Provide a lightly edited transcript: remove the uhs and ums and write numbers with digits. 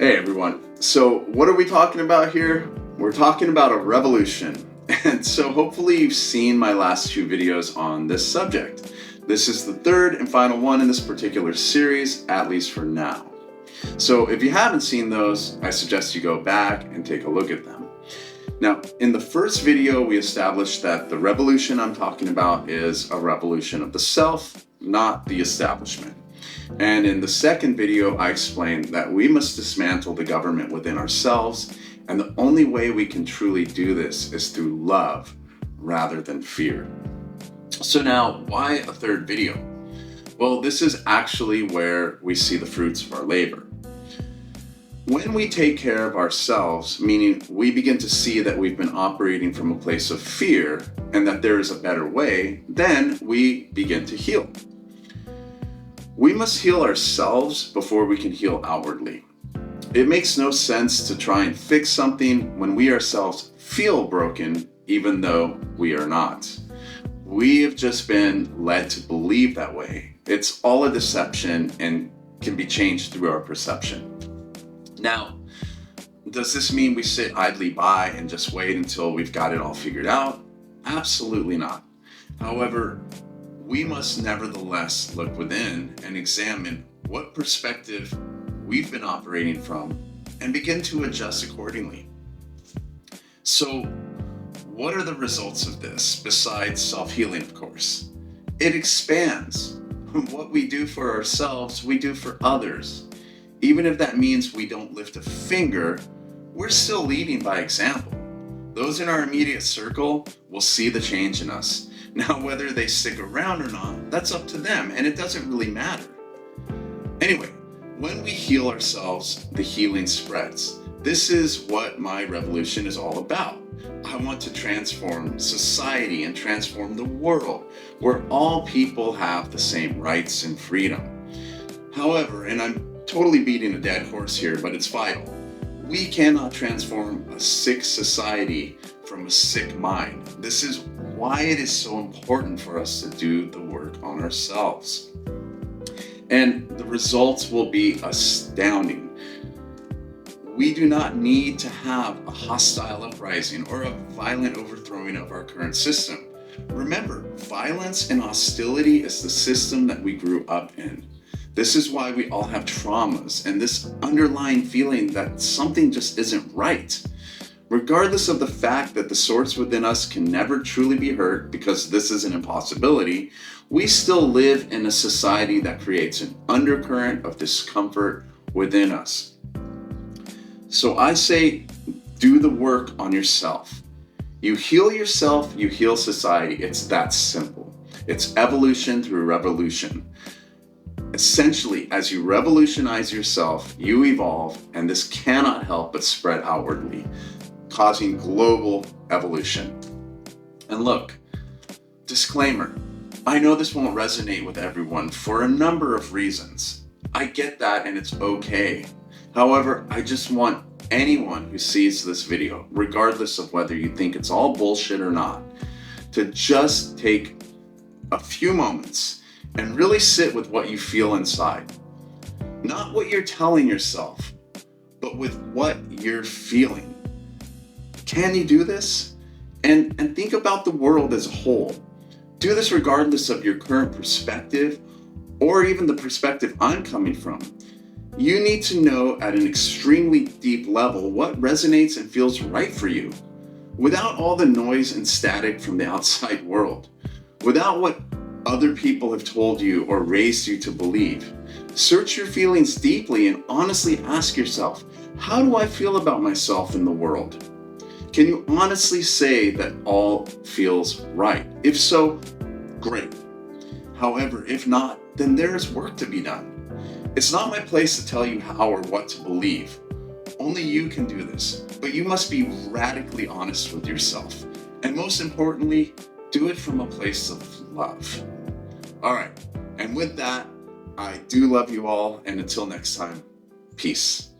Hey everyone. So what are we talking about here? We're talking about a revolution. And so hopefully you've seen my last two videos on this subject. This is the third and final one in this particular series, at least for now. So if you haven't seen those, I suggest you go back and take a look at them. Now, in the first video, we established that the revolution I'm talking about is a revolution of the self, not the establishment. And in the second video, I explained that we must dismantle the government within ourselves, and the only way we can truly do this is through love rather than fear. So now, why a third video? Well, this is actually where we see the fruits of our labor. When we take care of ourselves, meaning we begin to see that we've been operating from a place of fear and that there is a better way, then we begin to heal. We must heal ourselves before we can heal outwardly. It makes no sense to try and fix something when we ourselves feel broken, even though we are not. We have just been led to believe that way. It's all a deception and can be changed through our perception. Now, does this mean we sit idly by and just wait until we've got it all figured out? Absolutely not. However, we must nevertheless look within and examine what perspective we've been operating from and begin to adjust accordingly. So, what are the results of this besides self-healing, of course? It expands. What we do for ourselves, we do for others. Even if that means we don't lift a finger, we're still leading by example. Those in our immediate circle will see the change in us. Now, whether they stick around or not, that's up to them, and it doesn't really matter. Anyway, when we heal ourselves, the healing spreads. This is what my revolution is all about. I want to transform society and transform the world, where all people have the same rights and freedom. However, and I'm totally beating a dead horse here, but it's vital. We cannot transform a sick society from a sick mind. This is why it is so important for us to do the work on ourselves. And the results will be astounding. We do not need to have a hostile uprising or a violent overthrowing of our current system. Remember, violence and hostility is the system that we grew up in. This is why we all have traumas and this underlying feeling that something just isn't right. Regardless of the fact that the source within us can never truly be hurt because this is an impossibility, we still live in a society that creates an undercurrent of discomfort within us. So I say, do the work on yourself. You heal yourself, you heal society. It's that simple. It's evolution through revolution. Essentially, as you revolutionize yourself, you evolve, and this cannot help but spread outwardly, causing global evolution. And look, disclaimer, I know this won't resonate with everyone for a number of reasons. I get that, and it's okay. However, I just want anyone who sees this video, regardless of whether you think it's all bullshit or not, to just take a few moments and really sit with what you feel inside. Not what you're telling yourself, but with what you're feeling. Can you do this? And think about the world as a whole. Do this regardless of your current perspective or even the perspective I'm coming from. You need to know at an extremely deep level what resonates and feels right for you, without all the noise and static from the outside world, without what other people have told you or raised you to believe. Search your feelings deeply and honestly ask yourself, how do I feel about myself in the world? Can you honestly say that all feels right? If so, great. However, if not, then there is work to be done. It's not my place to tell you how or what to believe. Only you can do this, but you must be radically honest with yourself. And most importantly, do it from a place of love. All right, and with that, I do love you all, and until next time, peace.